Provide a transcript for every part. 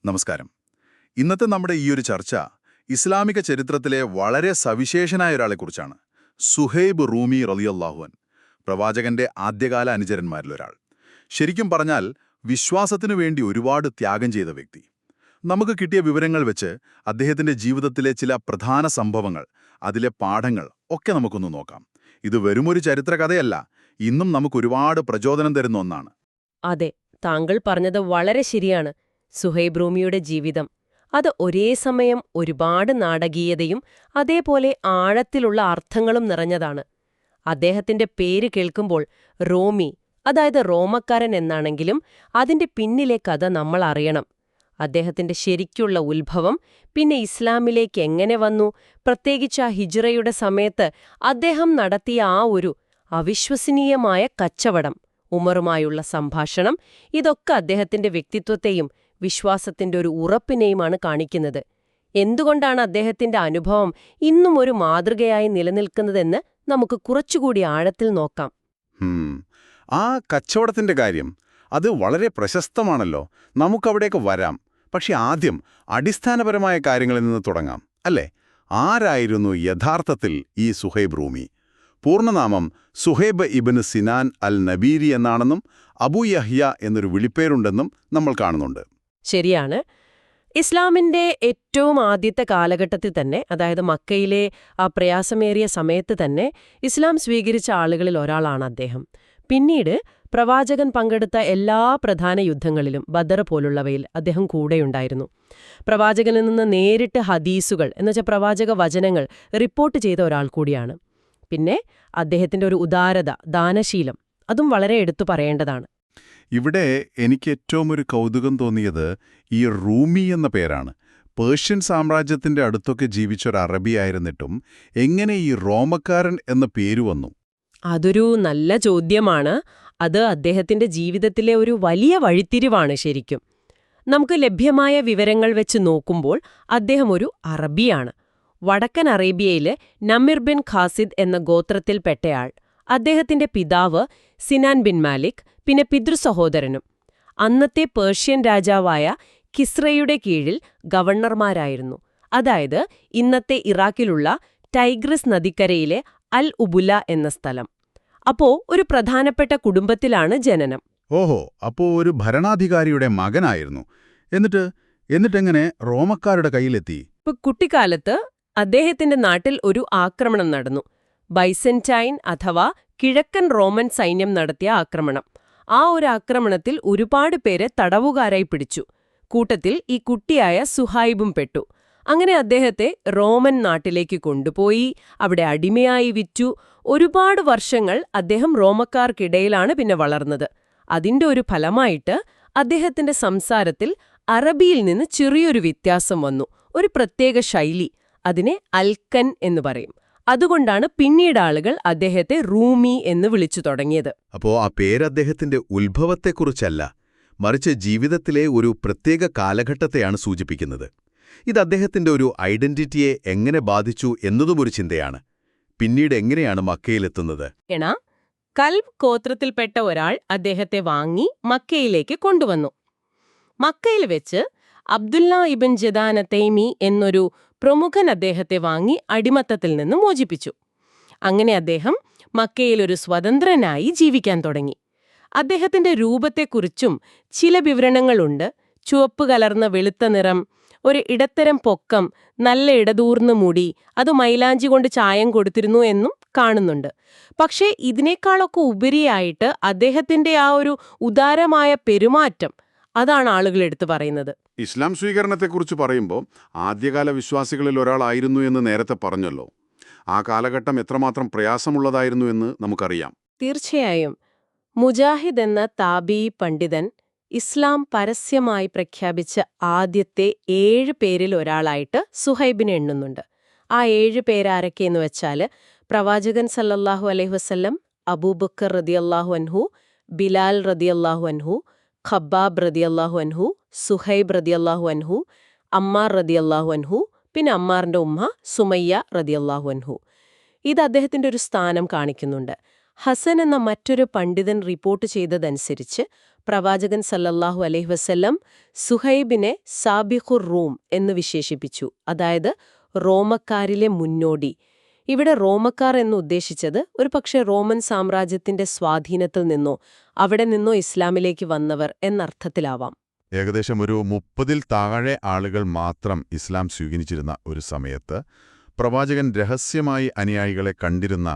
നമസ്കാരം. ഇന്നത്തെ നമ്മുടെ ഈയൊരു ചർച്ച ഇസ്ലാമിക ചരിത്രത്തിലെ വളരെ സവിശേഷനായ ഒരാളെക്കുറിച്ചാണ്. സുഹൈബ് റൂമി റളിയല്ലാഹു അൻഹു, പ്രവാചകന്റെ ആദ്യകാല അനുചരന്മാരിലൊരാൾ. ശരിക്കും പറഞ്ഞാൽ വിശ്വാസത്തിനു വേണ്ടി ഒരുപാട് ത്യാഗം ചെയ്ത വ്യക്തി. നമുക്ക് കിട്ടിയ വിവരങ്ങൾ വെച്ച് അദ്ദേഹത്തിന്റെ ജീവിതത്തിലെ ചില പ്രധാന സംഭവങ്ങൾ, അതിലെ പാഠങ്ങൾ ഒക്കെ നമുക്കൊന്ന് നോക്കാം. ഇത് വെറുമൊരു ചരിത്ര കഥയല്ല, ഇന്നും നമുക്കൊരുപാട് പ്രചോദനം തരുന്ന ഒന്നാണ്. അതെ, താങ്കൾ പറഞ്ഞത് വളരെ ശരിയാണ്. സുഹൈബ് റൂമിയുടെ ജീവിതം അത് ഒരേ സമയം ഒരുപാട് നാടകീയതയും അതേപോലെ ആഴത്തിലുള്ള അർത്ഥങ്ങളും നിറഞ്ഞതാണ്. അദ്ദേഹത്തിന്റെ പേര് കേൾക്കുമ്പോൾ റോമി, അതായത് റോമക്കാരൻ എന്നാണെങ്കിലും അതിന്റെ പിന്നിലെ കഥ നമ്മൾ അറിയണം. അദ്ദേഹത്തിന്റെ ശരിക്കുള്ള ഉത്ഭവം, പിന്നെ ഇസ്ലാമിലേക്ക് എങ്ങനെ വന്നു, പ്രത്യേകിച്ച് ആ ഹിജ്റയുടെ സമയത്ത് അദ്ദേഹം നടത്തിയ ആ ഒരു അവിശ്വസനീയമായ കച്ചവടം, ഉമറുമായുള്ള സംഭാഷണം, ഇതൊക്കെ അദ്ദേഹത്തിന്റെ വ്യക്തിത്വത്തെയും വിശ്വാസത്തിന്റെ ഒരു ഉറപ്പിനെയുമാണ് കാണിക്കുന്നത്. എന്തുകൊണ്ടാണ് അദ്ദേഹത്തിന്റെ അനുഭവം ഇന്നും ഒരു മാതൃകയായി നിലനിൽക്കുന്നതെന്ന് നമുക്ക് കുറച്ചുകൂടി ആഴത്തിൽ നോക്കാം. ആ കച്ചവടത്തിന്റെ കാര്യം അത് വളരെ പ്രശസ്തമാണല്ലോ. നമുക്കവിടേക്ക് വരാം. പക്ഷെ ആദ്യം അടിസ്ഥാനപരമായ കാര്യങ്ങളിൽ നിന്ന് തുടങ്ങാം, അല്ലേ? ആരായിരുന്നു യഥാർത്ഥത്തിൽ ഈ സുഹൈബ് റൂമി? പൂർണ്ണനാമം സുഹൈബ് ഇബ്നു സിനാൻ അൽ നബീരി എന്നാണെന്നും അബൂ യഹ്യ എന്നൊരു വിളിപ്പേരുണ്ടെന്നും നമ്മൾ കാണുന്നുണ്ട്. ശരിയാണ്. ഇസ്ലാമിന്റെ ഏറ്റവും ആദ്യത്തെ കാലഘട്ടത്തിൽ തന്നെ, അതായത് മക്കയിലെ ആ പ്രയാസമേറിയ സമയത്ത് തന്നെ ഇസ്ലാം സ്വീകരിച്ച ആളുകളിൽ ഒരാളാണ് അദ്ദേഹം. പിന്നീട് പ്രവാചകൻ പങ്കെടുത്ത എല്ലാ പ്രധാന യുദ്ധങ്ങളിലും, ബദർ പോലുള്ളവയിൽ അദ്ദേഹം കൂടെയുണ്ടായിരുന്നു. പ്രവാചകനിൽ നിന്ന് നേരിട്ട് ഹദീസുകൾ, എന്നുവെച്ചാൽ പ്രവാചക വചനങ്ങൾ റിപ്പോർട്ട് ചെയ്ത ഒരാൾ കൂടിയാണ്. പിന്നെ അദ്ദേഹത്തിന്റെ ഒരു ഉദാരത, ദാനശീലം, അതും വളരെ എടുത്തു പറയേണ്ടതാണ്. ഇവിടെ എനിക്ക് ഏറ്റവും ഒരു കൗതുകം തോന്നിയത് ഈ റൂമി എന്ന പേരാണ്. പേർഷ്യൻ സാമ്രാജ്യത്തിന്റെ അടുത്തൊക്കെ ജീവിച്ചൊരു അറബിയായിരുന്നിട്ടും എങ്ങനെ ഈ റോമക്കാരൻ എന്ന പേര് വന്നു? അതൊരു നല്ല ചോദ്യമാണ്. അത് അദ്ദേഹത്തിന്റെ ജീവിതത്തിലെ ഒരു വലിയ വഴിത്തിരിവാണ് ശരിക്കും. നമുക്ക് ലഭ്യമായ വിവരങ്ങൾ വെച്ച് നോക്കുമ്പോൾ അദ്ദേഹം ഒരു അറബിയാണ്. വടക്കൻ അറേബ്യയിലെ നമിർ ബിൻ ഖാസിദ് എന്ന ഗോത്രത്തിൽപ്പെട്ടയാൾ. അദ്ദേഹത്തിന്റെ പിതാവ് സിനാൻ ബിൻ മാലിക്, പിന്നെ പിതൃസഹോദരനും അന്നത്തെ പേർഷ്യൻ രാജാവായ കിസ്രയുടെ കീഴിൽ ഗവർണർമാരായിരുന്നു. അതായത് ഇന്നത്തെ ഇറാഖിലുള്ള ടൈഗ്രിസ് നദിക്കരയിലെ അൽ ഉബുല എന്ന സ്ഥലം. അപ്പോ ഒരു പ്രധാനപ്പെട്ട കുടുംബത്തിലാണ് ജനനം. ഓഹോ, അപ്പോ ഒരു ഭരണാധികാരിയുടെ മകനായിരുന്നു. എന്നിട്ടെങ്ങനെ റോമക്കാരുടെ കയ്യിലെത്തി? കുട്ടിക്കാലത്ത് അദ്ദേഹത്തിന്റെ നാട്ടിൽ ഒരു ആക്രമണം നടന്നു. ബൈസന്റൈൻ അഥവാ കിഴക്കൻ റോമൻ സൈന്യം നടത്തിയ ആക്രമണം. ആ ഒരു ആക്രമണത്തിൽ ഒരുപാട് പേരെ തടവുകാരായി പിടിച്ചു. കൂട്ടത്തിൽ ഈ കുട്ടിയായ സുഹൈബും പെട്ടു. അങ്ങനെ അദ്ദേഹത്തെ റോമൻ നാട്ടിലേക്ക് കൊണ്ടുപോയി അവിടെ അടിമയായി വിറ്റു. ഒരുപാട് വർഷങ്ങൾ അദ്ദേഹം റോമക്കാർക്കിടയിലാണ് പിന്നെ വളർന്നത്. അതിന്റെ ഒരു ഫലമായിട്ട് അദ്ദേഹത്തിന്റെ സംസാരത്തിൽ അറബിയിൽ നിന്ന് ചെറിയൊരു വ്യത്യാസം വന്നു. ഒരു പ്രത്യേക ശൈലി, അതിനെ അൽക്കൻ എന്ന് പറയും. അതുകൊണ്ടാണ് പിന്നീട് ആളുകൾ അദ്ദേഹത്തെ റൂമി എന്ന് വിളിച്ചു തുടങ്ങിയത്. അപ്പോ ആ പേര് അദ്ദേഹത്തിന്റെ ഉത്ഭവത്തെക്കുറിച്ചല്ല, മറിച്ച് ജീവിതത്തിലെ ഒരു പ്രത്യേക കാലഘട്ടത്തെയാണ് സൂചിപ്പിക്കുന്നത്. ഇത് അദ്ദേഹത്തിന്റെ ഒരു ഐഡന്റിറ്റിയെ എങ്ങനെ ബാധിച്ചു എന്നതും ഒരു ചിന്തയാണ്. പിന്നീട് എങ്ങനെയാണ് മക്കയിലെത്തുന്നത്? കൽബ് ഗോത്രത്തിൽപ്പെട്ട ഒരാൾ അദ്ദേഹത്തെ വാങ്ങി മക്കയിലേക്ക് കൊണ്ടുവന്നു. മക്കയിൽ വെച്ച് അബ്ദുല്ല ഇബൻ ജദാന തൈമി എന്നൊരു പ്രമുഖൻ അദ്ദേഹത്തെ വാങ്ങി അടിമത്തത്തിൽ നിന്ന് മോചിപ്പിച്ചു. അങ്ങനെ അദ്ദേഹം മക്കയിൽ ഒരു സ്വതന്ത്രനായി ജീവിക്കാൻ തുടങ്ങി. അദ്ദേഹത്തിന്റെ രൂപത്തെക്കുറിച്ചും ചില വിവരണങ്ങളുണ്ട്. ചുവപ്പ് കലർന്ന വെളുത്ത നിറം, ഒരു ഇടത്തരം പൊക്കം, നല്ല ഇടതൂർന്ന മുടി, അത് മൈലാഞ്ചി കൊണ്ട് ചായം കൊടുത്തിരുന്നു എന്നും കാണുന്നുണ്ട്. പക്ഷേ ഇതിനേക്കാളൊക്കെ ഉപരിയായിട്ട് അദ്ദേഹത്തിന്റെ ആ ഒരു ഉദാരമായ പെരുമാറ്റം, അതാണ് ആളുകൾ എടുത്തു പറയുന്നത്. ഇസ്ലാം സ്വീകരണത്തെക്കുറിച്ച് പറയുമ്പോൾ ആദ്യകാല വിശ്വാസികളിൽ ഒരാളായിരുന്നു എന്ന് നേരത്തെ പറഞ്ഞല്ലോ. ആ കാലഘട്ടം എത്രമാത്രം പ്രയാസമുള്ളതായിരുന്നു എന്ന് നമുക്കറിയാം. തീർച്ചയായും. മുജാഹിദ് എന്ന താബീ പണ്ഡിതൻ ഇസ്ലാം പരസ്യമായി പ്രഖ്യാപിച്ച ആദ്യത്തെ 7 പേരിൽ ഒരാളായിട്ട് സുഹൈബിനെ എണ്ണുന്നുണ്ട്. ആ 7 പേരാരൊക്കെയെന്ന് വെച്ചാൽ പ്രവാചകൻ സല്ലല്ലാഹു അലൈഹി വസല്ലം, അബൂബക്കർ റളിയല്ലാഹു അൻഹു, ബിലാൽ റളിയല്ലാഹു അൻഹു, ഖബ്ബാബ് റളിയല്ലാഹു അൻഹു, സുഹൈബ് റളിയല്ലാഹു അൻഹു, അമ്മാർ റളിയല്ലാഹു അൻഹു, പിന്നെ അമ്മാറിന്റെ ഉമ്മ സുമയ്യ റളിയല്ലാഹു അൻഹു. ഇത് അദ്ദേഹത്തിന്റെ ഒരു സ്ഥാനം കാണിക്കുന്നുണ്ട്. ഹസൻ എന്ന മറ്റൊരു പണ്ഡിതൻ റിപ്പോർട്ട് ചെയ്തതനുസരിച്ച് പ്രവാചകൻ സല്ലല്ലാഹു അലൈഹി വസല്ലം സുഹൈബിനെ സാബിഖുർ റൂം എന്ന് വിശേഷിപ്പിച്ചു. അതായത് റോമക്കാരിലെ മുന്നോടി. ഇവിടെ റോമക്കാർ എന്ന് ഉദ്ദേശിച്ചത് ഒരുപക്ഷെ റോമൻ സാമ്രാജ്യത്തിന്റെ സ്വാധീനത്തിൽ നിന്നോ അവിടെ നിന്നോ ഇസ്ലാമിലേക്ക് വന്നവർ എന്നർത്ഥത്തിലാവാം. ഏകദേശം ഒരു 30-ൽ താഴെ ആളുകൾ മാത്രം ഇസ്ലാം സ്വീകരിച്ചിരുന്ന ഒരു സമയത്ത് പ്രവാചകൻ രഹസ്യമായി അനുയായികളെ കണ്ടിരുന്ന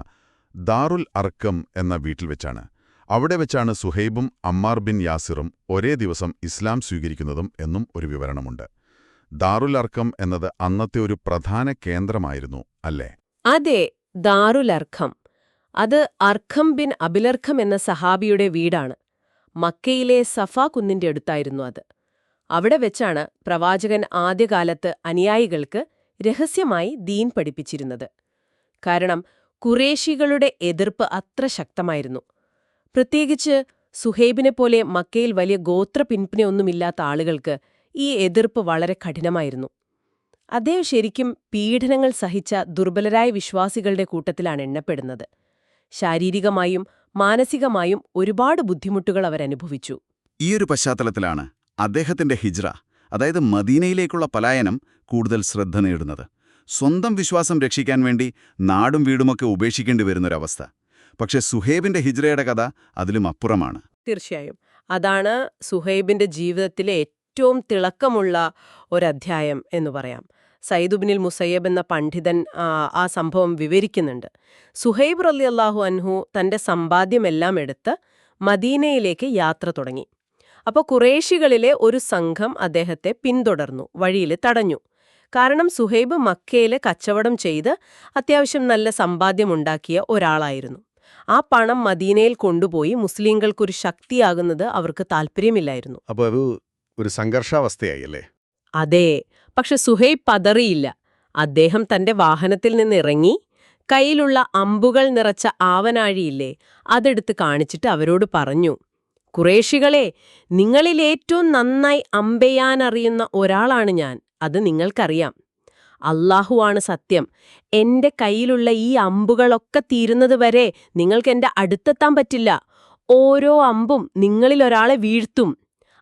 ദാറുൽ അർക്കം എന്ന വീട്ടിൽ വെച്ചാണ്. അവിടെ വെച്ചാണ് സുഹൈബും അമ്മാർ ബിൻ യാസിറും ഒരേ ദിവസം ഇസ്ലാം സ്വീകരിക്കുന്നതും എന്നും ഒരു വിവരണമുണ്ട്. ദാറുൽ അർക്കം എന്നത് അന്നത്തെ ഒരു പ്രധാന കേന്ദ്രമായിരുന്നു, അല്ലേ? അതെ, ദാറുൽ അർഖം. അത് അർഖം ബിൻ അബിലർഖം എന്ന സഹാബിയുടെ വീടാണ്. മക്കയിലെ സഫാ കുന്നിന്റെ അടുത്തായിരുന്നു അത്. അവിടെ വെച്ചാണ് പ്രവാചകൻ ആദ്യകാലത്ത് അനുയായികൾക്ക് രഹസ്യമായി ദീൻ പഠിപ്പിച്ചിരുന്നത്. കാരണം ഖുറേശികളുടെ എതിർപ്പ് അത്ര ശക്തമായിരുന്നു. പ്രത്യേകിച്ച് സുഹൈബിനെപ്പോലെ മക്കയിൽ വലിയ ഗോത്ര പിൻപിനെയൊന്നുമില്ലാത്ത ആളുകൾക്ക് ഈ എതിർപ്പ് വളരെ കഠിനമായിരുന്നു. അദ്ദേഹം ശരിക്കും പീഡനങ്ങൾ സഹിച്ച ദുർബലരായ വിശ്വാസികളുടെ കൂട്ടത്തിലാണ് എണ്ണപ്പെടുന്നത്. ശാരീരികമായും മാനസികമായും ഒരുപാട് ബുദ്ധിമുട്ടുകൾ അവരനുഭവിച്ചു. ഈയൊരു പശ്ചാത്തലത്തിലാണ് അദ്ദേഹത്തിന്റെ ഹിജ്റ, അതായത് മദീനയിലേക്കുള്ള പലായനം, കൂടുതൽ ശ്രദ്ധ നേടുന്നത്. സ്വന്തം വിശ്വാസം രക്ഷിക്കാൻ വേണ്ടി നാടും വീടുമൊക്കെ ഉപേക്ഷിക്കേണ്ടി വരുന്നൊരവസ്ഥ. പക്ഷെ സുഹൈബിന്റെ ഹിജ്റയുടെ കഥ അതിലും അപ്പുറമാണ്. തീർച്ചയായും അതാണ് സുഹൈബിന്റെ ജീവിതത്തിലെ ഏറ്റവും തിളക്കമുള്ള ഒരധ്യായം എന്ന് പറയാം. സയ്യിദുബ്നുൽ മുസയ്യബ് എന്ന പണ്ഡിതൻ ആ സംഭവം വിവരിക്കുന്നുണ്ട്. സുഹൈബ് റളിയല്ലാഹു അൻഹു തന്റെ സമ്പാദ്യമെല്ലാം എടുത്ത് മദീനയിലേക്ക് യാത്ര തുടങ്ങി. അപ്പോൾ ഖുറേശികളിലെ ഒരു സംഘം അദ്ദേഹത്തെ പിന്തുടർന്നു, വഴിയിൽ തടഞ്ഞു. കാരണം സുഹൈബ് മക്കയിൽ കച്ചവടം ചെയ്ത് അത്യാവശ്യം നല്ല സമ്പാദ്യമുണ്ടാക്കിയ ഒരാളായിരുന്നു. ആ പണം മദീനയിൽ കൊണ്ടുപോയി മുസ്ലിങ്ങൾക്കൊരു ശക്തിയാകുന്നത് അവർക്ക് താല്പര്യമില്ലായിരുന്നു. അപ്പോൾ അത് ഒരു സംഘർഷാവസ്ഥയായി, അല്ലേ? അതെ, പക്ഷെ സുഹൈബ് പതറിയില്ല. അദ്ദേഹം തന്റെ വാഹനത്തിൽ നിന്ന് ഇറങ്ങി കയ്യിലുള്ള അമ്പുകൾ നിറച്ച ആവനാഴിയില്ലേ, അതെടുത്ത് കാണിച്ചിട്ട് അവരോട് പറഞ്ഞു, ഖുറേശികളെ, നിങ്ങളിൽ ഏറ്റവും നന്നായി അമ്പെയ്യാനറിയുന്ന ഒരാളാണ് ഞാൻ. അത് നിങ്ങൾക്കറിയാം. അല്ലാഹുവാണ് സത്യം. എന്റെ കയ്യിലുള്ള ഈ അമ്പുകളൊക്കെ തീരുന്നതുവരെ നിങ്ങൾക്കെന്റെ അടുത്തെത്താൻ പറ്റില്ല. ഓരോ അമ്പും നിങ്ങളിലൊരാളെ വീഴ്ത്തും.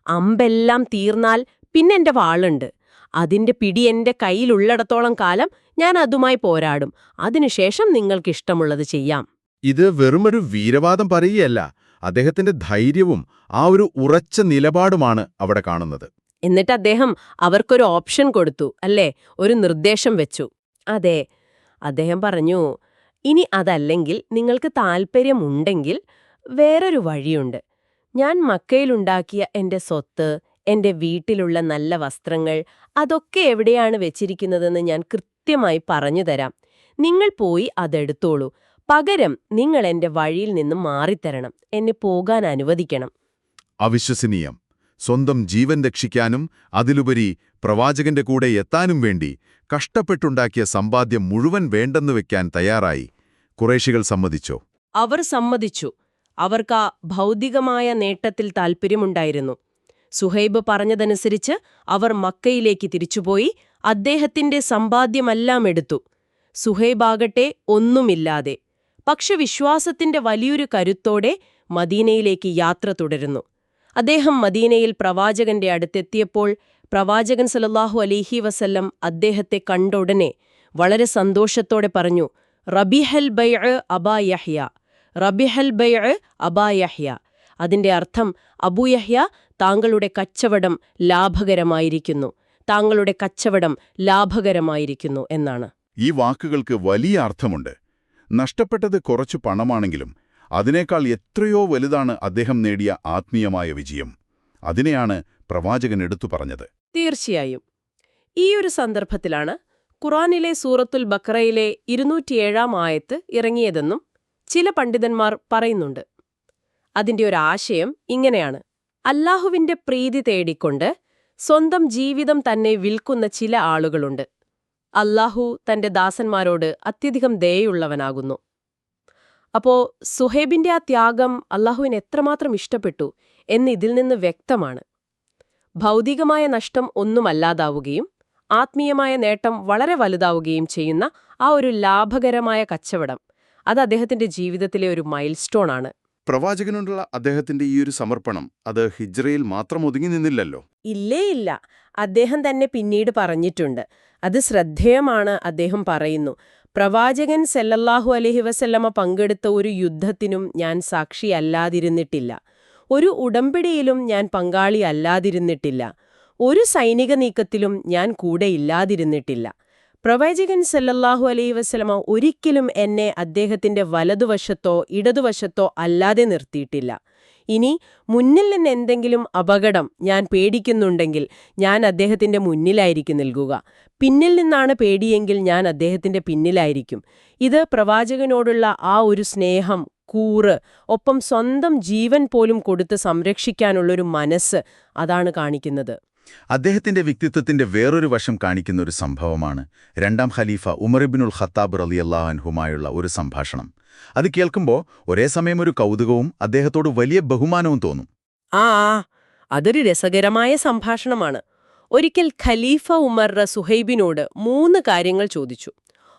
അമ്പെല്ലാം തീർന്നാൽ പിന്നെന്റെ വാളുണ്ട്. അതിന്റെ പിടി എന്റെ കയ്യിലുള്ളിടത്തോളം കാലം ഞാൻ അതുമായി പോരാടും. അതിനുശേഷം നിങ്ങൾക്കിഷ്ടമുള്ളത് ചെയ്യാം. ഇത് വെറുമൊരു വീരവാദം പറയുകയല്ല, അദ്ദേഹത്തിന്റെ ധൈര്യവും ആ ഒരു ഉറച്ച നിലപാടുമാണ് അവിടെ കാണുന്നത്. എന്നിട്ട് അദ്ദേഹം അവർക്കൊരു ഓപ്ഷൻ കൊടുത്തു, അല്ലേ? ഒരു നിർദ്ദേശം വെച്ചു. അതെ, അദ്ദേഹം പറഞ്ഞു, ഇനി അതല്ലെങ്കിൽ നിങ്ങൾക്ക് താൽപ്പര്യമുണ്ടെങ്കിൽ വേറൊരു വഴിയുണ്ട്. ഞാൻ മക്കയിലുണ്ടാക്കിയ എന്റെ സ്വത്ത്, എന്റെ വീട്ടിലുള്ള നല്ല വസ്ത്രങ്ങൾ, അതൊക്കെ എവിടെയാണ് വെച്ചിരിക്കുന്നതെന്ന് ഞാൻ കൃത്യമായി പറഞ്ഞു തരാം. നിങ്ങൾ പോയി അതെടുത്തോളൂ. പകരം നിങ്ങൾ എന്റെ വഴിയിൽ നിന്ന് മാറിത്തരണം. എന്നെ പോകാൻ അനുവദിക്കണം. അവിശ്വസനീയം. സ്വന്തം ജീവൻ രക്ഷിക്കാനും അതിലുപരി പ്രവാചകന്റെ കൂടെ എത്താനും വേണ്ടി കഷ്ടപ്പെട്ടുണ്ടാക്കിയ സമ്പാദ്യം മുഴുവൻ വേണ്ടെന്നു വെക്കാൻ തയ്യാറായി. ഖുറൈശികൾ സമ്മതിച്ചോ? അവർ സമ്മതിച്ചു. അവർക്ക് ഭൗതികമായ നേട്ടത്തിൽ താൽപ്പര്യമുണ്ടായിരുന്നു. സുഹൈബ് പറഞ്ഞതനുസരിച്ച് അവർ മക്കയിലേക്ക് തിരിച്ചുപോയി അദ്ദേഹത്തിന്റെ സമ്പാദ്യമെല്ലാം എടുത്തു. സുഹൈബാകട്ടെ ഒന്നുമില്ലാതെ, പക്ഷെ വിശ്വാസത്തിന്റെ വലിയൊരു കരുത്തോടെ മദീനയിലേക്ക് യാത്ര തുടരുന്നു. അദ്ദേഹം മദീനയിൽ പ്രവാചകന്റെ അടുത്തെത്തിയപ്പോൾ പ്രവാചകൻ സല്ലല്ലാഹു അലൈഹി വസല്ലം അദ്ദേഹത്തെ കണ്ടുടനെ വളരെ സന്തോഷത്തോടെ പറഞ്ഞു, റബിഹൽ ബൈഅ അബാ യഹ്യ, റബിഹൽ ബൈഅ അബാ യഹ്യ. അതിന്റെ അർത്ഥം, അബൂ യഹ്യ, താങ്കളുടെ കച്ചവടം ലാഭകരമായിരിക്കുന്നു, താങ്കളുടെ കച്ചവടം ലാഭകരമായിരിക്കുന്നു എന്നാണ്. ഈ വാക്കുകൾക്ക് വലിയ അർത്ഥമുണ്ട്. നഷ്ടപ്പെട്ടത് കുറച്ചു പണമാണെങ്കിലും അതിനേക്കാൾ എത്രയോ വലുതാണ് അദ്ദേഹം നേടിയ ആത്മീയമായ വിജയം. അതിനെയാണ് പ്രവാചകൻ എടുത്തു പറഞ്ഞത്. തീർച്ചയായും. ഈയൊരു സന്ദർഭത്തിലാണ് ഖുർആനിലെ സൂറത്തുൽ ബഖറയിലെ 207-ാം ആയത്ത് ഇറങ്ങിയതെന്നും ചില പണ്ഡിതന്മാർ പറയുന്നുണ്ട്. അതിന്റെ ഒരു ആശയം ഇങ്ങനെയാണ്: അല്ലാഹുവിന്റെ പ്രീതി തേടിക്കൊണ്ട് സ്വന്തം ജീവിതം തന്നെ വിൽക്കുന്ന ചില ആളുകളുണ്ട്. അല്ലാഹു തന്റെ ദാസന്മാരോട് അത്യധികം ദയയുള്ളവനാകുന്നു. അപ്പോ സുഹൈബിന്റെ ആ ത്യാഗം അല്ലാഹുവിന് എത്രമാത്രം ഇഷ്ടപ്പെട്ടു എന്ന് ഇതിൽ നിന്ന് വ്യക്തമാണ്. ഭൗതികമായ നഷ്ടം ഒന്നുമല്ലാതാവുകയും ആത്മീയമായ നേട്ടം വളരെ വലുതാവുകയും ചെയ്യുന്ന ആ ഒരു ലാഭകരമായ കച്ചവടം, അത് അദ്ദേഹത്തിന്റെ ജീവിതത്തിലെ ഒരു മൈൽസ്റ്റോൺ ആണ്. പ്രവാചകനോടുള്ള അദ്ദേഹത്തിന്റെ ഈ ഒരു സമർപ്പണം അത് ഹിജ്റയിൽ മാത്രം ഒതുങ്ങി നിന്നില്ലല്ലോ. ഇല്ലേ ഇല്ല. അദ്ദേഹം തന്നെ പിന്നീട് പറഞ്ഞിട്ടുണ്ട്. അത് ശ്രദ്ധേയമാണ്. അദ്ദേഹം പറയുന്നു, പ്രവാചകൻ സല്ലല്ലാഹു അലൈഹി വസല്ലമ പങ്കെടുത്ത ഒരു യുദ്ധത്തിനും ഞാൻ സാക്ഷിയല്ലാതിരുന്നിട്ടില്ല. ഒരു ഉടമ്പടിയിലും ഞാൻ പങ്കാളിയല്ലാതിരുന്നിട്ടില്ല. ഒരു സൈനിക നീക്കത്തിലും ഞാൻ കൂടെയില്ലാതിരുന്നിട്ടില്ല. പ്രവാചകൻ സല്ലല്ലാഹു അലൈഹി വസല്ലമ ഒരിക്കലും എന്നെ അദ്ദേഹത്തിന്റെ വലതുവശത്തോ ഇടതുവശത്തോ അല്ലാതെ നിർത്തിയിട്ടില്ല. ഇനി മുന്നിൽ നിന്ന് എന്തെങ്കിലും അപകടം ഞാൻ പേടിക്കുന്നുണ്ടെങ്കിൽ ഞാൻ അദ്ദേഹത്തിന്റെ മുന്നിലായിരിക്കും നിൽക്കുക. പിന്നിൽ നിന്നാണ് പേടിയെങ്കിൽ ഞാൻ അദ്ദേഹത്തിന്റെ പിന്നിലായിരിക്കും. ഇത് പ്രവാചകനോടുള്ള ആ ഒരു സ്നേഹം, കൂറ്, ഒപ്പം സ്വന്തം ജീവൻ പോലും കൊടുത്ത് സംരക്ഷിക്കാനുള്ളൊരു മനസ്സ്, അതാണ് കാണിക്കുന്നത്. അദ്ദേഹത്തിന്റെ വ്യക്തിത്വത്തിന്റെ വേറൊരു വശം കാണിക്കുന്ന ഒരു സംഭവമാണ് രണ്ടാം ഖലീഫ ഉമർ ഇബ്നുൽ ഖത്താബ് റളിയല്ലാഹു അൻഹുമായുള്ള ഒരു സംഭാഷണം. അത് കേൾക്കുമ്പോൾ ഒരേ സമയം ഒരു കൗതുകവും അദ്ദേഹത്തോട് വലിയ ബഹുമാനവും തോന്നും. അതൊരു രസകരമായ സംഭാഷണമാണ്. ഒരിക്കൽ ഖലീഫ ഉമർ സുഹൈബിനോട് 3 കാര്യങ്ങൾ ചോദിച്ചു.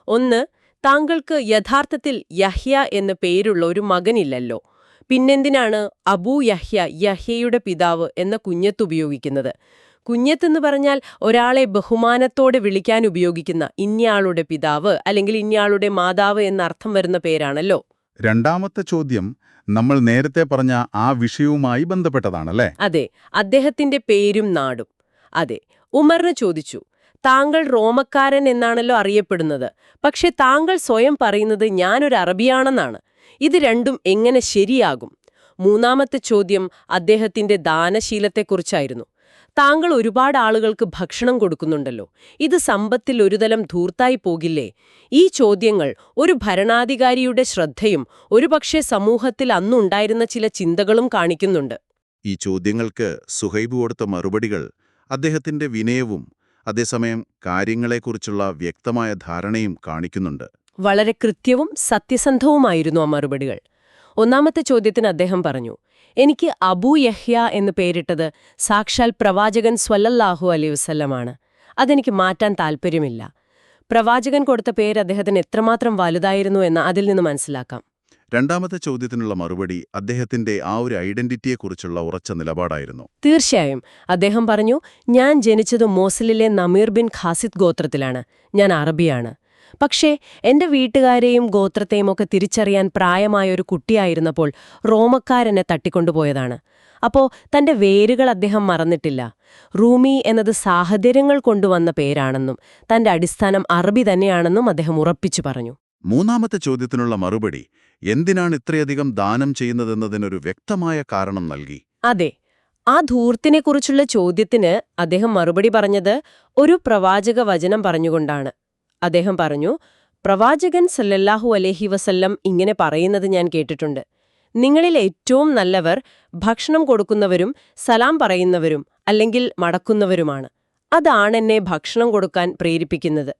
ഒന്ന്, താങ്കൾക്ക് യഥാർത്ഥത്തിൽ യഹ്യ എന്ന പേരുള്ള ഒരു മകനില്ലല്ലോ. പിന്നെന്തിനാണ് അബൂ യഹ്യ, യഹ്യയുടെ പിതാവ് എന്ന കുഞ്ഞത്ത് ഉപയോഗിക്കുന്നത്? കുഞ്ഞത്തെന്ന് പറഞ്ഞാൽ ഒരാളെ ബഹുമാനത്തോടെ വിളിക്കാൻ ഉപയോഗിക്കുന്ന ഇന്നയാളുടെ പിതാവ് അല്ലെങ്കിൽ ഇന്നയാളുടെ മാതാവ് എന്നർത്ഥം വരുന്ന പേരാണല്ലോ. രണ്ടാമത്തെ ചോദ്യം നമ്മൾ നേരത്തെ പറഞ്ഞ ആ വിഷയവുമായി ബന്ധപ്പെട്ടതാണല്ലേ? അതെ, അദ്ദേഹത്തിന്റെ പേരും നാടും. അതെ, ഉമറിന് ചോദിച്ചു, താങ്കൾ റോമക്കാരൻ എന്നാണല്ലോ അറിയപ്പെടുന്നത്, പക്ഷെ താങ്കൾ സ്വയം പറയുന്നത് ഞാനൊരു അറബിയാണെന്നാണ്. ഇത് രണ്ടും എങ്ങനെ ശരിയാകും? മൂന്നാമത്തെ ചോദ്യം അദ്ദേഹത്തിന്റെ ദാനശീലത്തെക്കുറിച്ചായിരുന്നു. താങ്കൾ ഒരുപാട് ആളുകൾക്ക് ഭക്ഷണം കൊടുക്കുന്നുണ്ടല്ലോ, ഇത് സമ്പത്തിൽ ഒരുതരം ധൂർത്തായി പോകില്ലേ? ഈ ചോദ്യങ്ങൾ ഒരു ഭരണാധികാരിയുടെ ശ്രദ്ധയും ഒരുപക്ഷെ സമൂഹത്തിൽ അന്നുണ്ടായിരുന്ന ചില ചിന്തകളും കാണിക്കുന്നുണ്ട്. ഈ ചോദ്യങ്ങൾക്ക് സുഹൈബ് കൊടുത്ത മറുപടികൾ അദ്ദേഹത്തിന്റെ വിനയവും അതേസമയം കാര്യങ്ങളെക്കുറിച്ചുള്ള വ്യക്തമായ ധാരണയും കാണിക്കുന്നുണ്ട്. വളരെ കൃത്യവും സത്യസന്ധവുമായിരുന്നു ആ മറുപടികൾ. ഒന്നാമത്തെ ചോദ്യത്തിന് അദ്ദേഹം പറഞ്ഞു, എനിക്ക് അബൂ യഹ്യ എന്ന് പേരിട്ടത് സാക്ഷാൽ പ്രവാചകൻ സ്വല്ലല്ലാഹു അലൈഹി വസല്ലമാണ്. അതെനിക്ക് മാറ്റാൻ താൽപ്പര്യമില്ല. പ്രവാചകൻ കൊടുത്ത പേര് അദ്ദേഹത്തിന് എത്രമാത്രം വലുതായിരുന്നു എന്ന് അതിൽ നിന്ന് മനസ്സിലാക്കാം. രണ്ടാമത്തെ ചോദ്യത്തിനുള്ള മറുപടി അദ്ദേഹത്തിന്റെ ആ ഒരു ഐഡന്റിറ്റിയെക്കുറിച്ചുള്ള ഉറച്ച നിലപാടായിരുന്നു. തീർച്ചയായും. അദ്ദേഹം പറഞ്ഞു, ഞാൻ ജനിച്ചത് മോസലിലെ നമീർ ബിൻ ഖാസിദ് ഗോത്രത്തിലാണ്. ഞാൻ അറബിയാണ്. പക്ഷേ എന്റെ വീട്ടുകാരെയും ഗോത്രത്തെയും ഒക്കെ തിരിച്ചറിയാൻ പ്രായമായൊരു കുട്ടിയായിരുന്നപ്പോൾ റോമക്കാരെന്നെ തട്ടിക്കൊണ്ടുപോയതാണ്. അപ്പോ തന്റെ വേരുകൾ അദ്ദേഹം മറന്നിട്ടില്ല. റൂമി എന്നത് സാഹചര്യങ്ങൾ കൊണ്ടുവന്ന പേരാണെന്നും തന്റെ അടിസ്ഥാനം അറബി തന്നെയാണെന്നും അദ്ദേഹം ഉറപ്പിച്ചു പറഞ്ഞു. മൂന്നാമത്തെ ചോദ്യത്തിനുള്ള മറുപടി എന്തിനാണ് ഇത്രയധികം ദാനം ചെയ്യുന്നതെന്നതിനൊരു വ്യക്തമായ കാരണം നൽകി. അതെ, ആ ധൂർത്തിനെക്കുറിച്ചുള്ള ചോദ്യത്തിന് അദ്ദേഹം മറുപടി പറഞ്ഞത് ഒരു പ്രവാചക വചനം പറഞ്ഞുകൊണ്ടാണ്. അദ്ദേഹം പറഞ്ഞു, പ്രവാചകൻ സല്ലല്ലാഹു അലൈഹി വസല്ലം ഇങ്ങനെ പറയുന്നത് ഞാൻ കേട്ടിട്ടുണ്ട്. നിങ്ങളിൽ ഏറ്റവും നല്ലവർ ഭക്ഷണം കൊടുക്കുന്നവരും സലാം പറയുന്നവരും അല്ലെങ്കിൽ മടക്കുന്നവരുമാണ്. അതാണെന്നെ ഭക്ഷണം കൊടുക്കാൻ പ്രേരിപ്പിക്കുന്നത്.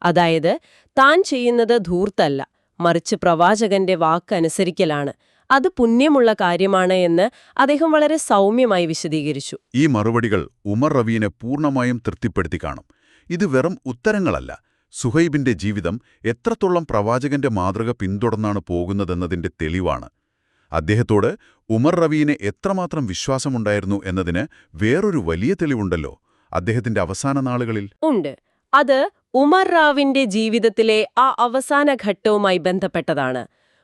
അതായത് താൻ ചെയ്യുന്നത് ധൂർത്തല്ല, മറിച്ച് പ്രവാചകന്റെ വാക്കനുസരിക്കലാണ്. അത് പുണ്യമുള്ള കാര്യമാണ് എന്ന് അദ്ദേഹം വളരെ സൗമ്യമായി വിശദീകരിച്ചു. ഈ മറുപടികൾ ഉമർ റവിയെ പൂർണ്ണമായും തൃപ്തിപ്പെടുത്തി കാണും. ഇത് വെറും ഉത്തരങ്ങളല്ല, സുഹൈബിന്റെ ജീവിതം എത്രത്തോളം പ്രവാചകന്റെ മാതൃക പിന്തുടർന്നാണ് പോകുന്നതെന്നതിന്റെ തെളിവാണ്. അദ്ദേഹത്തോട് ഉമർ റവിയെ എത്രമാത്രം വിശ്വാസമുണ്ടായിരുന്നു എന്നതിന് വേറൊരു വലിയ തെളിവുണ്ടല്ലോ അദ്ദേഹത്തിന്റെ അവസാന നാളുകളിൽ. ഉണ്ട്. അത് ഉമർ റാവിന്റെ ജീവിതത്തിലെ ആ അവസാന ഘട്ടവുമായി ബന്ധപ്പെട്ടതാണ്.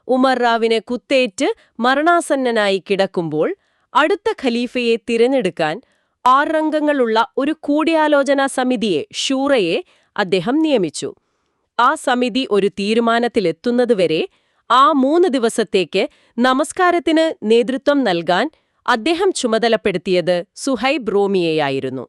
ഉമർ റാവിനെ കുത്തേറ്റ് മരണാസന്നനായി കിടക്കുമ്പോൾ അടുത്ത ഖലീഫയെ തിരഞ്ഞെടുക്കാൻ 6 അംഗങ്ങളുള്ള ഒരു കൂടിയാലോചനാ സമിതിയെ, ഷൂറയെ അദ്ദേഹം നിയമിച്ചു. ആ സമിതി ഒരു തീരുമാനത്തിലെത്തുന്നതുവരെ ആ 3 ദിവസത്തേക്ക് നമസ്കാരത്തിന് നേതൃത്വം നൽകാൻ അദ്ദേഹം ചുമതലപ്പെടുത്തിയത് സുഹൈബ് റൂമിയെയായിരുന്നു.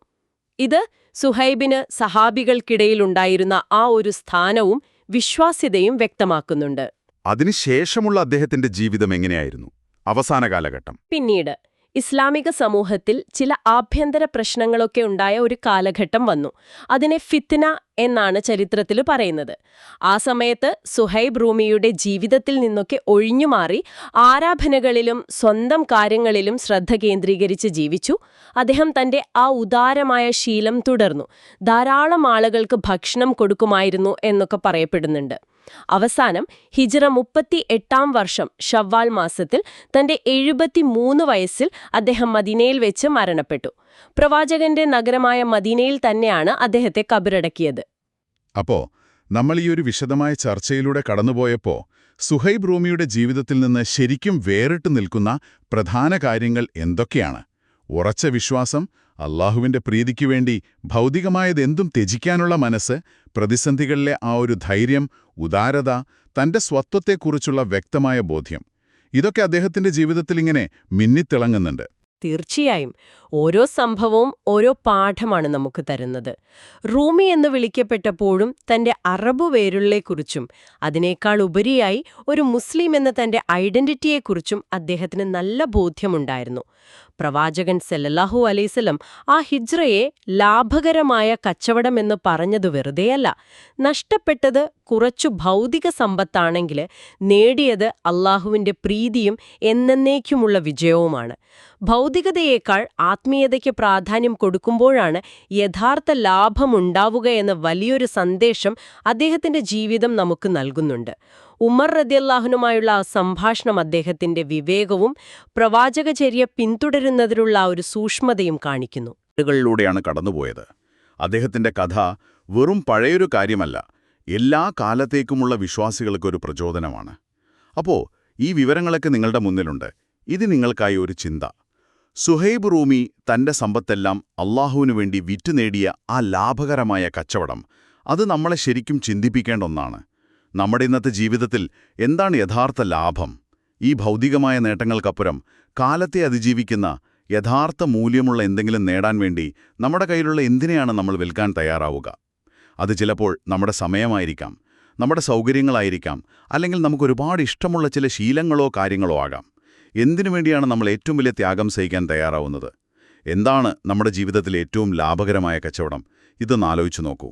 ഇത് സുഹൈബിന് സഹാബികൾക്കിടയിലുണ്ടായിരുന്ന ആ ഒരു സ്ഥാനവും വിശ്വാസ്യതയും വ്യക്തമാക്കുന്നുണ്ട്. അതിനുശേഷമുള്ള അദ്ദേഹത്തിന്റെ ജീവിതം എങ്ങനെയായിരുന്നു? അവസാന കാലഘട്ടം. പിന്നീട് ഇസ്ലാമിക സമൂഹത്തിൽ ചില ആഭ്യന്തര പ്രശ്നങ്ങളൊക്കെ ഉണ്ടായ ഒരു കാലഘട്ടം വന്നു. അതിനെ ഫിത്ന എന്നാണ് ചരിത്രത്തിൽ പറയുന്നത്. ആ സമയത്ത് സുഹൈബ് റൂമിയുടെ ജീവിതത്തിൽ നിന്നൊക്കെ ഒഴിഞ്ഞുമാറി ആരാധനകളിലും സ്വന്തം കാര്യങ്ങളിലും ശ്രദ്ധ കേന്ദ്രീകരിച്ച് ജീവിച്ചു. അദ്ദേഹം തന്റെ ആ ഉദാരമായ ശീലം തുടർന്നു. ധാരാളം ആളുകൾക്ക് ഭക്ഷണം കൊടുക്കുമായിരുന്നു എന്നൊക്കെ പറയപ്പെടുന്നുണ്ട്. അവസാനം ഹിജ്റ 38-ാം വർഷം ഷവ്വാൽ മാസത്തിൽ തന്റെ 73 വയസ്സിൽ അദ്ദേഹം മദീനയിൽ വെച്ച് മരണപ്പെട്ടു. പ്രവാചകന്റെ നഗരമായ മദീനയിൽ തന്നെയാണ് അദ്ദേഹത്തെ കബറടക്കിയത്. അപ്പോ നമ്മൾ ഈ ഒരു വിശദമായ ചർച്ചയിലൂടെ കടന്നുപോയപ്പോ സുഹൈബ് റൂമിയുടെ ജീവിതത്തിൽ നിന്ന് ശരിക്കും വേറിട്ട് നിൽക്കുന്ന പ്രധാന കാര്യങ്ങൾ എന്തൊക്കെയാണ്? ഉറച്ച വിശ്വാസം, അല്ലാഹുവിന്റെ പ്രീതിക്കു വേണ്ടി ഭൗതികമായതെന്തും ത്യജിക്കാനുള്ള മനസ്സ്, പ്രതിസന്ധികളിലെ ആ ഒരു ധൈര്യം, ഉദാരത, തന്റെ സ്വത്വത്തെക്കുറിച്ചുള്ള വ്യക്തമായ ബോധ്യം. ഇതൊക്കെ അദ്ദേഹത്തിന്റെ ജീവിതത്തിൽ ഇങ്ങനെ മിന്നിത്തിളങ്ങുന്നുണ്ട്. തീർച്ചയായും ഓരോ സംഭവവും ഓരോ പാഠമാണ് നമുക്ക് തരുന്നത്. റൂമി എന്ന് വിളിക്കപ്പെട്ടപ്പോഴും തന്റെ അറബ് വേരുകളെക്കുറിച്ചും അതിനേക്കാൾ ഉപരിയായി ഒരു മുസ്ലിം എന്ന തന്റെ ഐഡന്റിറ്റിയെക്കുറിച്ചും അദ്ദേഹത്തിന് നല്ല ബോധ്യമുണ്ടായിരുന്നു. പ്രവാചകൻ സല്ലല്ലാഹു അലൈഹിവസല്ലം ആ ഹിജ്റയെ ലാഭകരമായ കച്ചവടമെന്ന് പറഞ്ഞത് വെറുതെയല്ല. നഷ്ടപ്പെട്ടത് കുറച്ചു ഭൗതിക സമ്പത്താണെങ്കിൽ നേടിയത് അല്ലാഹുവിന്റെ പ്രീതിയും എന്നേക്കുമുള്ള വിജയവുമാണ്. ഭൗതികതയേക്കാൾ ആത്മീയതയ്ക്ക് പ്രാധാന്യം കൊടുക്കുമ്പോഴാണ് യഥാർത്ഥ ലാഭമുണ്ടാവുക എന്ന വലിയൊരു സന്ദേശം അദ്ദേഹത്തിന്റെ ജീവിതം നമുക്ക് നൽകുന്നുണ്ട്. ഉമർ റളിയല്ലാഹുനുമായുള്ള ആ സംഭാഷണം അദ്ദേഹത്തിന്റെ വിവേകവും പ്രവാചകചര്യ പിന്തുടരുന്നതിനുള്ള ആ ഒരു സൂക്ഷ്മതയും കാണിക്കുന്നു. ിലൂടെയാണ് കടന്നുപോയത്. അദ്ദേഹത്തിന്റെ കഥ വെറും പഴയൊരു കാര്യമല്ല, എല്ലാ കാലത്തേക്കുമുള്ള വിശ്വാസികൾക്കൊരു പ്രചോദനമാണ്. അപ്പോ ഈ വിവരങ്ങളൊക്കെ നിങ്ങളുടെ മുന്നിലുണ്ട്. ഇത് നിങ്ങൾക്കായി ഒരു ചിന്ത. സുഹൈബ് റൂമി തന്റെ സമ്പത്തെല്ലാം അല്ലാഹുവിനു വേണ്ടി വിറ്റുനേടിയ ആ ലാഭകരമായ കച്ചവടം, അത് നമ്മളെ ശരിക്കും ചിന്തിപ്പിക്കേണ്ട ഒന്നാണ്. നമ്മുടെ ഇന്നത്തെ ജീവിതത്തിൽ എന്താണ് യഥാർത്ഥ ലാഭം? ഈ ഭൗതികമായ നേട്ടങ്ങൾക്കപ്പുറം കാലത്തെ അതിജീവിക്കുന്ന യഥാർത്ഥ മൂല്യമുള്ള എന്തെങ്കിലും നേടാൻ വേണ്ടി നമ്മുടെ കയ്യിലുള്ള എന്തിനെയാണ് നമ്മൾ വിൽക്കാൻ തയ്യാറാവുക? അത് ചിലപ്പോൾ നമ്മുടെ സമയമായിരിക്കാം, നമ്മുടെ സൗകര്യങ്ങളായിരിക്കാം, അല്ലെങ്കിൽ നമുക്കൊരുപാട് ഇഷ്ടമുള്ള ചില ശീലങ്ങളോ കാര്യങ്ങളോ ആകാം. എന്തിനു വേണ്ടിയാണ് നമ്മൾ ഏറ്റവും വലിയ ത്യാഗം സഹിക്കാൻ തയ്യാറാവുന്നത്? എന്താണ് നമ്മുടെ ജീവിതത്തിലെ ഏറ്റവും ലാഭകരമായ കച്ചവടം? ഇതൊന്ന് ആലോചിച്ചു നോക്കൂ.